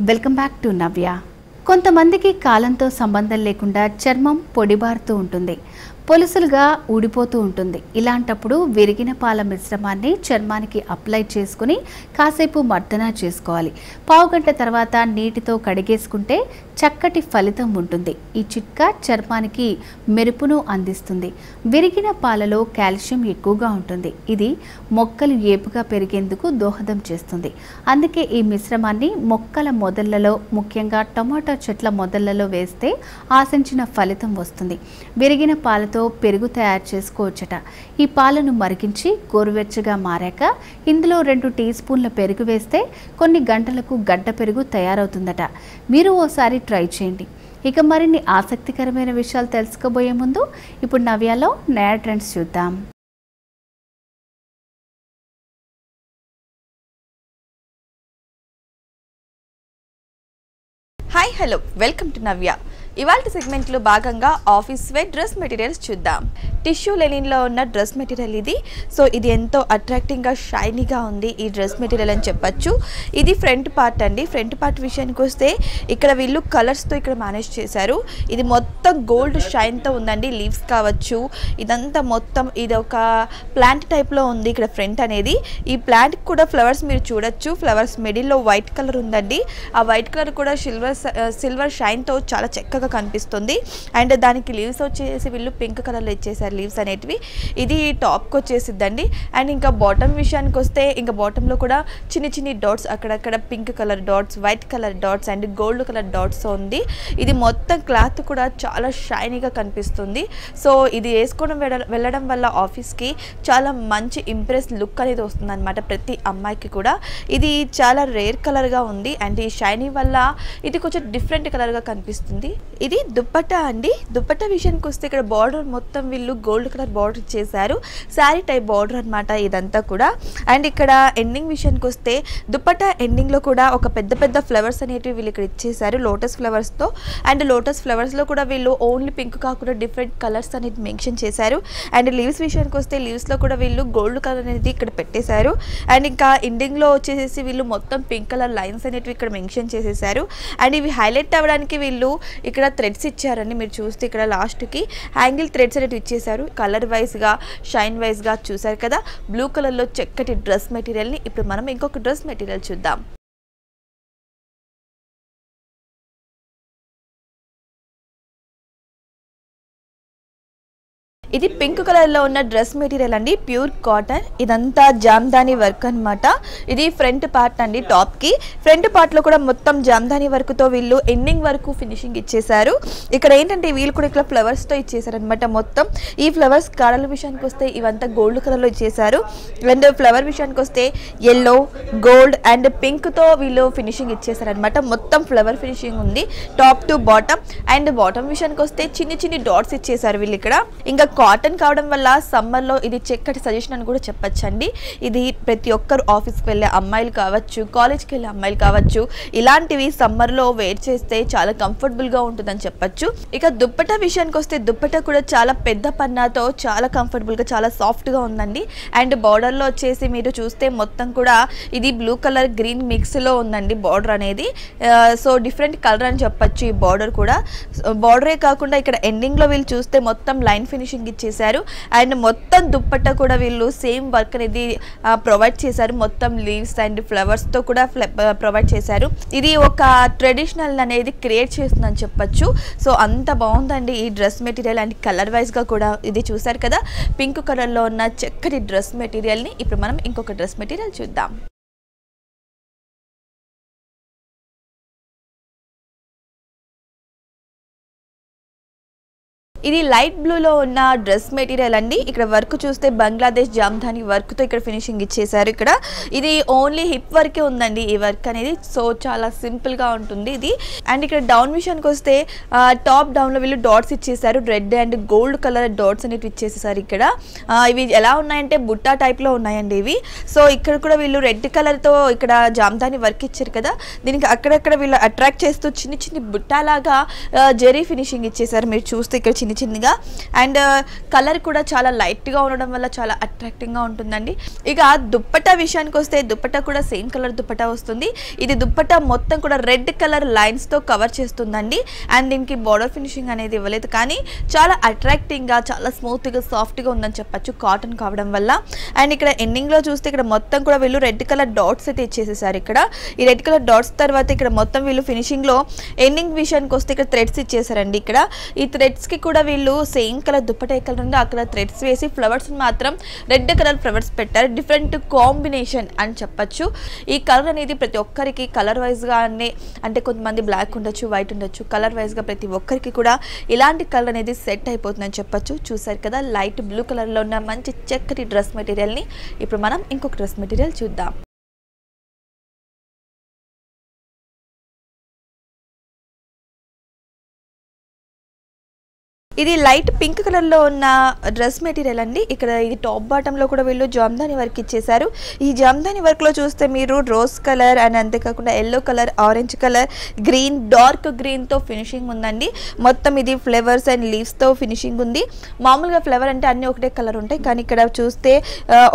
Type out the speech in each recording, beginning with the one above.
Welcome back to నవ్య. కొంతమందికి కాలంతో సంబంధం లేకుండా చర్మం పొడిబారుతూ ఉంటుంది, పొలుసులుగా ఊడిపోతూ ఉంటుంది. ఇలాంటప్పుడు విరిగిన పాల మిశ్రమాన్ని చర్మానికి అప్లై చేసుకుని కాసేపు మర్దన చేసుకోవాలి. పావుగంట తర్వాత నీటితో కడిగేసుకుంటే చక్కటి ఫలితం ఉంటుంది. ఈ చిట్కా చర్మానికి మెరుపును అందిస్తుంది. విరిగిన పాలలో కాల్షియం ఎక్కువగా ఉంటుంది. ఇది మొక్కలు ఏపుగా పెరిగేందుకు దోహదం చేస్తుంది. అందుకే ఈ మిశ్రమాన్ని మొక్కల మొదళ్లలో, ముఖ్యంగా టమాటో చెట్ల మొదళ్లలో వేస్తే ఆశించిన ఫలితం వస్తుంది. విరిగిన పాలతో పెరుగు తయారు చేసుకోవచ్చట. ఈ పాలను మరిగించి గోరువెచ్చగా మారాక ఇందులో 2 టీ స్పూన్ల పెరుగు వేస్తే కొన్ని గంటలకు గడ్డ పెరుగు తయారవుతుందట. మీరు ఓసారి ట్రై చేయండి. ఇక మరిన్ని ఆసక్తికరమైన విషయాలు తెలుసుకోబోయే ముందు ఇప్పుడు నవ్యాలో నయా ట్రెండ్స్ చూద్దాం. హాయ్ హలో, వెల్కమ్ టు నవ్య. ఇవాల్టి సెగ్మెంట్లో భాగంగా ఆఫీస్ వేర్ డ్రెస్ మెటీరియల్స్ చూద్దాం. టిష్యూ లెనిన్లో ఉన్న డ్రెస్ మెటీరియల్ ఇది. సో ఇది ఎంతో అట్రాక్టింగ్గా షైనీగా ఉంది ఈ డ్రెస్ మెటీరియల్ అని చెప్పచ్చు. ఇది ఫ్రంట్ పార్ట్ అండి. ఫ్రంట్ పార్ట్ విషయానికి వస్తే ఇక్కడ వీళ్ళు కలర్స్తో ఇక్కడ మేనేజ్ చేశారు. ఇది మొత్తం గోల్డ్ షైన్తో ఉందండి. లీవ్స్ కావచ్చు, ఇదంతా మొత్తం ఇది ఒక ప్లాంట్ టైప్లో ఉంది ఇక్కడ ఫ్రంట్ అనేది. ఈ ప్లాంట్కి కూడా ఫ్లవర్స్ మీరు చూడొచ్చు. ఫ్లవర్స్ మిడిల్లో వైట్ కలర్ ఉందండి. ఆ వైట్ కలర్ కూడా సిల్వర్ షైన్తో చాలా చక్కగా కనిపిస్తుంది. అండ్ దానికి లీవ్స్ వచ్చేసి వీళ్ళు పింక్ కలర్లో ఇచ్చేసారు లీవ్స్ అనేటివి. ఇది టాప్కి వచ్చేసిద్దండి. అండ్ ఇంకా బాటమ్ విషయానికి వస్తే ఇంకా బాటంలో కూడా చిన్ని డాట్స్, అక్కడక్కడ pink colour dots, white colour dots and gold colour dots ఉంది. ఇది మొత్తం క్లాత్ కూడా చాలా షైనీగా కనిపిస్తుంది. సో ఇది వేసుకోవడం వెళ్ళడం వల్ల ఆఫీస్కి చాలా మంచి ఇంప్రెస్ లుక్ అనేది వస్తుంది అనమాట ప్రతి అమ్మాయికి కూడా. ఇది చాలా రేర్ కలర్గా ఉంది. అండ్ ఈ షైనీ వల్ల ఇది కొంచెం డిఫరెంట్ కలర్గా కనిపిస్తుంది. ఇది దుప్పట్టా అండి. దుప్పట్టా విషయానికి వస్తే ఇక్కడ బార్డర్ మొత్తం వీళ్ళు గోల్డ్ కలర్ బార్డర్ చేశారు. శారీ టైప్ బార్డర్ అనమాట ఇదంతా కూడా. అండ్ ఇక్కడ ఎండింగ్ విషయానికి వస్తే దుప్పట్టా ఎండింగ్లో కూడా ఒక పెద్ద ఫ్లవర్స్ అనేటివి వీళ్ళు ఇక్కడ ఇచ్చేసారు లోటస్ ఫ్లవర్స్తో. అండ్ లోటస్ ఫ్లవర్స్లో కూడా వీళ్ళు ఓన్లీ పింక్ కాకుండా డిఫరెంట్ కలర్స్ అనేది మెన్షన్ చేశారు. అండ్ లీవ్స్ విషయానికి వస్తే లీవ్స్లో కూడా వీళ్ళు గోల్డ్ కలర్ అనేది ఇక్కడ పెట్టేశారు. అండ్ ఇంకా ఎండింగ్లో వచ్చేసి వీళ్ళు మొత్తం పింక్ కలర్ లైన్స్ అనేటివి ఇక్కడ మెన్షన్ చేసేసారు. అండ్ ఇవి హైలైట్ అవ్వడానికి వీళ్ళు ఇక్కడ థ్రెడ్స్ ఇచ్చారండి. మీరు చూస్తే ఇక్కడ లాస్ట్కి హ్యాంగిల్ థ్రెడ్స్ అనేవి ఇచ్చేసారు. కలర్ వైజ్గా, షైన్ వైజ్గా చూసారు కదా. బ్లూ కలర్లో చక్కటి డ్రెస్ మెటీరియల్ని ఇప్పుడు మనం ఇంకొక డ్రెస్ మెటీరియల్ చూద్దాం. ఇది పింక్ కలర్లో ఉన్న డ్రెస్ మెటీరియల్ అండి, ప్యూర్ కాటన్. ఇదంతా జామ్దాని వర్క్ అనమాట. ఇది ఫ్రంట్ పార్ట్ అండి. టాప్కి ఫ్రంట్ పార్ట్లో కూడా మొత్తం జామ్దాని వర్క్తో వీళ్ళు ఎండింగ్ వరకు ఫినిషింగ్ ఇచ్చేసారు. ఇక్కడ ఏంటంటే వీళ్ళు కూడా ఇక్కడ ఫ్లవర్స్తో ఇచ్చేసారు అనమాట. మొత్తం ఈ ఫ్లవర్స్ కాడల విషయానికి వస్తే ఇవంతా గోల్డ్ కలర్లో ఇచ్చేసారు. అండ్ ఫ్లవర్ విషయానికి వస్తే ఎల్లో, గోల్డ్ అండ్ పింక్తో వీళ్ళు ఫినిషింగ్ ఇచ్చేసారు అనమాట. మొత్తం ఫ్లవర్ ఫినిషింగ్ ఉంది top to bottom. And bottom విషయానికి వస్తే చిన్ని డాట్స్ ఇచ్చేసారు వీళ్ళు ఇక్కడ. ఇంకా కాటన్ కావడం వల్ల సమ్మర్లో ఇది చక్కటి సజెషన్ అని కూడా చెప్పచ్చండి. ఇది ప్రతి ఒక్కరు ఆఫీస్కి వెళ్ళే అమ్మాయిలు కావచ్చు, కాలేజ్కి వెళ్ళే అమ్మాయిలు కావచ్చు, ఇలాంటివి సమ్మర్లో వేర్ చేస్తే చాలా కంఫర్టబుల్గా ఉంటుందని చెప్పచ్చు. ఇక దుప్పట్టా విషయానికి వస్తే దుప్పట్టా కూడా చాలా పెద్ద పన్నాతో చాలా కంఫర్టబుల్గా, చాలా సాఫ్ట్గా ఉందండి. అండ్ బార్డర్లో వచ్చేసి మీరు చూస్తే మొత్తం కూడా ఇది బ్లూ కలర్ గ్రీన్ మిక్స్లో ఉందండి బార్డర్ అనేది. సో డిఫరెంట్ కలర్ అని చెప్పచ్చు ఈ బార్డర్ కూడా. బార్డరే కాకుండా ఇక్కడ ఎండింగ్లో వీళ్ళు చూస్తే మొత్తం లైన్ ఫినిషింగ్ ఇచ్చేసారు. అండ్ మొత్తం దుప్పట్టా కూడా వీళ్ళు సేమ్ వర్క్ అనేది ప్రొవైడ్ చేశారు. మొత్తం లీవ్స్ అండ్ ఫ్లవర్స్తో కూడా ప్రొవైడ్ చేశారు. ఇది ఒక ట్రెడిషనల్ అనేది క్రియేట్ చేస్తుందని చెప్పచ్చు. సో అంత బాగుందండి ఈ డ్రెస్ మెటీరియల్. అండ్ కలర్ వైజ్గా కూడా ఇది చూసారు కదా, పింక్ కలర్లో ఉన్న చక్కటి డ్రెస్ మెటీరియల్ని ఇప్పుడు మనం ఇంకొక డ్రెస్ మెటీరియల్ చూద్దాం. ఇది లైట్ బ్లూలో ఉన్న డ్రెస్ మెటీరియల్ అండి. ఇక్కడ వర్క్ చూస్తే బంగ్లాదేశ్ జామ్దాని వర్క్తో ఇక్కడ ఫినిషింగ్ ఇచ్చేసారు. ఇక్కడ ఇది ఓన్లీ హిప్ వర్కే ఉందండి ఈ వర్క్ అనేది. సో చాలా సింపుల్గా ఉంటుంది ఇది. అండ్ ఇక్కడ డౌన్ విషయానికి వస్తే టాప్ డౌన్లో వీళ్ళు డాట్స్ ఇచ్చేసారు. Red and gold colour dots అనేవి ఇచ్చేసేసారు ఇక్కడ. ఇవి ఎలా ఉన్నాయంటే బుట్టా టైప్లో ఉన్నాయండి ఇవి. సో ఇక్కడ కూడా వీళ్ళు రెడ్ కలర్తో ఇక్కడ జామ్దాని వర్క్ ఇచ్చారు కదా, దీనికి అక్కడక్కడ వీళ్ళు అట్రాక్ట్ చేస్తూ చిన్ని బుట్టాలాగా జెరీ ఫినిషింగ్ ఇచ్చేసారు. మీరు చూస్తే ఇక్కడ చిన్ని చిన్నగా. అండ్ కలర్ కూడా చాలా లైట్గా ఉండడం వల్ల చాలా అట్రాక్టింగ్గా ఉంటుందండి. ఇక దుప్పట్టా విషయానికి వస్తే దుప్పట్టా కూడా సేమ్ కలర్ దుప్పట్టా వస్తుంది. ఇది దుప్పట్టా మొత్తం కూడా రెడ్ కలర్ లైన్స్తో కవర్ చేస్తుందండి. అండ్ దీనికి బార్డర్ ఫినిషింగ్ అనేది ఇవ్వలేదు, కానీ చాలా అట్రాక్టింగ్గా చాలా స్మూత్గా సాఫ్ట్గా ఉందని చెప్పచ్చు కాటన్ కావడం వల్ల. అండ్ ఇక్కడ ఎండింగ్లో చూస్తే ఇక్కడ మొత్తం కూడా వీళ్ళు రెడ్ కలర్ డాట్స్ అయితే ఇచ్చేసేసారు. ఇక్కడ ఈ రెడ్ కలర్ డాట్స్ తర్వాత ఇక్కడ మొత్తం వీళ్ళు ఫినిషింగ్లో ఎండింగ్ విషయానికి వస్తే ఇక్కడ థ్రెడ్స్ ఇచ్చేసారండి. ఇక్కడ ఈ థ్రెడ్స్కి కూడా వీళ్ళు సేమ్ కలర్ దుప్పట ఏ కలర్ ఉందో అక్కడ థ్రెడ్స్ వేసి ఫ్లవర్స్ మాత్రం రెడ్ కలర్ ఫ్లవర్స్ పెట్టారు. డిఫరెంట్ కాంబినేషన్ అని చెప్పచ్చు. ఈ కలర్ అనేది ప్రతి ఒక్కరికి కలర్ వైజ్గా అంటే కొంతమంది బ్లాక్ ఉండొచ్చు, వైట్ ఉండొచ్చు, కలర్ వైజ్గా ప్రతి ఒక్కరికి కూడా ఇలాంటి కలర్ అనేది సెట్ అయిపోతుందని చెప్పచ్చు. చూసారు కదా లైట్ బ్లూ కలర్లో ఉన్న మంచి చక్కటి డ్రెస్ మెటీరియల్ని. ఇప్పుడు మనం ఇంకొక డ్రెస్ మెటీరియల్ చూద్దాం. ఇది లైట్ పింక్ కలర్లో ఉన్న డ్రెస్ మెటీరియల్ అండి. ఇక్కడ ఇది టాప్ బాటంలో కూడా వీళ్ళు జామ్దాని వర్క్ ఇచ్చేసారు. ఈ జామ్దాని వర్క్లో చూస్తే మీరు రోజ్ కలర్ అండ్ అంతేకాకుండా yellow colour, orange colour, green, dark గ్రీన్తో ఫినిషింగ్ ఉందండి. మొత్తం ఇది ఫ్లవర్స్ అండ్ లీవ్స్తో ఫినిషింగ్ ఉంది. మామూలుగా ఫ్లవర్ అంటే అన్నీ ఒకటే కలర్ ఉంటాయి, కానీ ఇక్కడ చూస్తే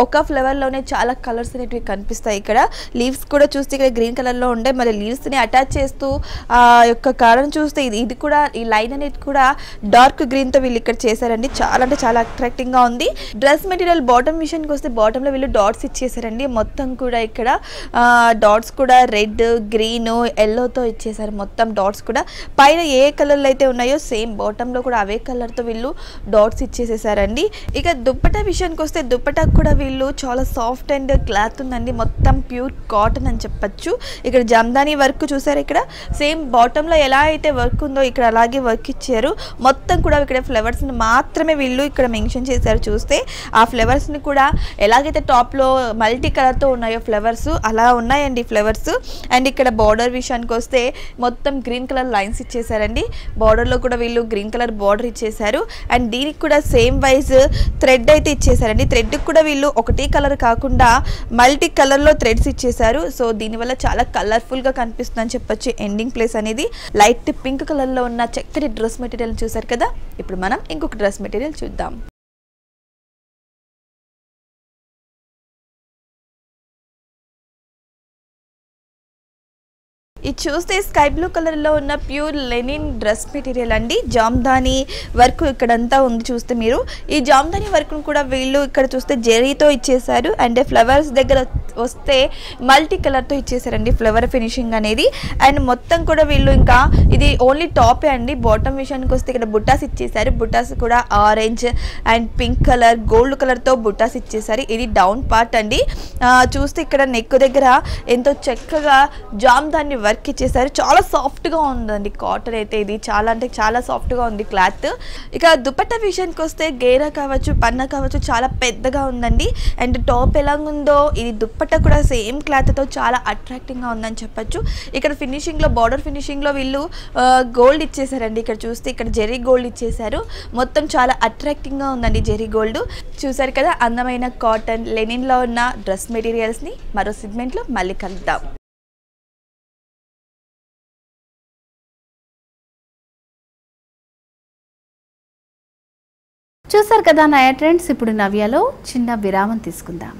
ఒక ఫ్లవర్లోనే చాలా కలర్స్ అనేటివి కనిపిస్తాయి. ఇక్కడ లీవ్స్ కూడా చూస్తే ఇక్కడ గ్రీన్ కలర్లో ఉండే, మరి లీవ్స్ని అటాచ్ చేస్తూ యొక్క కారణం చూస్తే ఇది కూడా ఈ లైన్ అనేది కూడా డార్క్ గ్రీన్ తో వీళ్ళు ఇక్కడ చేశారండి. చాలా అంటే చాలా అట్రాక్టింగ్ గా ఉంది. డ్రెస్ మెటీరియల్ బాటమ్ విషయానికి వస్తే బాటమ్ లో వీళ్ళు డాట్స్ ఇచ్చేసారండి. మొత్తం కూడా ఇక్కడ డాట్స్ కూడా రెడ్, గ్రీన్, ఎల్లోతో ఇచ్చేసారు. మొత్తం డాట్స్ కూడా పైన ఏ కలర్లు అయితే ఉన్నాయో సేమ్ బాటమ్ లో కూడా అవే కలర్ తో వీళ్ళు డాట్స్ ఇచ్చేసేసారండి. ఇక దుప్పటా విషయానికి వస్తే దుప్పటా కూడా వీళ్ళు చాలా సాఫ్ట్ అండ్ క్లాత్ ఉందండి. మొత్తం ప్యూర్ కాటన్ అని చెప్పచ్చు. ఇక్కడ జామ్దాని వర్క్ చూసారు. ఇక్కడ సేమ్ బాటమ్ లో ఎలా అయితే వర్క్ ఉందో ఇక్కడ అలాగే వర్క్ ఇచ్చారు. మొత్తం కూడా ఇక్కడ ఫ్లవర్స్ని మాత్రమే వీళ్ళు ఇక్కడ మెన్షన్ చేశారు. చూస్తే ఆ ఫ్లవర్స్ని కూడా ఎలాగైతే టాప్లో మల్టీ కలర్తో ఉన్నాయో ఫ్లవర్స్ అలా ఉన్నాయండి ఫ్లవర్స్. అండ్ ఇక్కడ బార్డర్ విషయానికి వస్తే మొత్తం గ్రీన్ కలర్ లైన్స్ ఇచ్చేసారండి. బార్డర్లో కూడా వీళ్ళు గ్రీన్ కలర్ బార్డర్ ఇచ్చేసారు. అండ్ దీనికి కూడా సేమ్ వైజ్ థ్రెడ్ అయితే ఇచ్చేసారండి. థ్రెడ్కి కూడా వీళ్ళు ఒకటే కలర్ కాకుండా మల్టీ కలర్లో థ్రెడ్స్ ఇచ్చేసారు. సో దీనివల్ల చాలా కలర్ఫుల్గా కనిపిస్తుందని చెప్పొచ్చు. ఎండింగ్ ప్లేస్ అనేది లైట్ పింక్ కలర్లో ఉన్న చక్కటి డ్రెస్ మెటీరియల్ చూసారు కదా. ఇప్పుడు మనం ఇంకొక డ్రెస్ మెటీరియల్ చూద్దాం. ఇది చూస్తే స్కై బ్లూ కలర్లో ఉన్న ప్యూర్ లెనిన్ డ్రెస్ మెటీరియల్ అండి. జామ్దాని వర్క్ ఇక్కడంతా ఉంది చూస్తే మీరు. ఈ జామ్దాని వర్క్ను కూడా వీళ్ళు ఇక్కడ చూస్తే జెరీతో ఇచ్చేసారు. అండ్ ఫ్లవర్స్ దగ్గర వస్తే మల్టీ కలర్తో ఇచ్చేసారండి ఫ్లవర్ ఫినిషింగ్ అనేది. అండ్ మొత్తం కూడా వీళ్ళు ఇంకా ఇది ఓన్లీ టాపే అండి. బాటమ్ విషయానికి వస్తే ఇక్కడ బుట్టాస్ ఇచ్చేసారు. బుట్టాస్ కూడా orange and pink colour, gold కలర్తో బుట్టాస్ ఇచ్చేసారు. ఇది డౌన్ పార్ట్ అండి. చూస్తే ఇక్కడ నెక్ దగ్గర ఎంతో చక్కగా జామ్దాని వర్క్ ఇచ్చేసారు. చాలా సాఫ్ట్గా ఉందండి కాటన్ అయితే. ఇది చాలా అంటే చాలా సాఫ్ట్గా ఉంది క్లాత్. ఇక దుపట్టా విషయానికి వస్తే గేరా కావచ్చు, పన్నా కావచ్చు చాలా పెద్దగా ఉందండి. అండ్ టాప్ ఎలా ఉందో ఇది దుపట్టా కూడా సేమ్ క్లాత్తో చాలా అట్రాక్టింగ్గా ఉందని చెప్పచ్చు. ఇక్కడ ఫినిషింగ్లో బార్డర్ ఫినిషింగ్లో వీళ్ళు గోల్డ్ ఇచ్చేసారండి. ఇక్కడ చూస్తే ఇక్కడ జెరీ గోల్డ్ ఇచ్చేసారు. మొత్తం చాలా అట్రాక్టింగ్గా ఉందండి జెరీ గోల్డ్. చూసారు కదా అందమైన కాటన్ లెనిన్లో ఉన్న డ్రెస్ మెటీరియల్స్ని. మరో సెగ్మెంట్లో మళ్ళీ కలుద్దాం. చూసారు కదా నయా ట్రెండ్స్. ఇప్పుడు నవ్యాలో చిన్న విరామం తీసుకుందాం.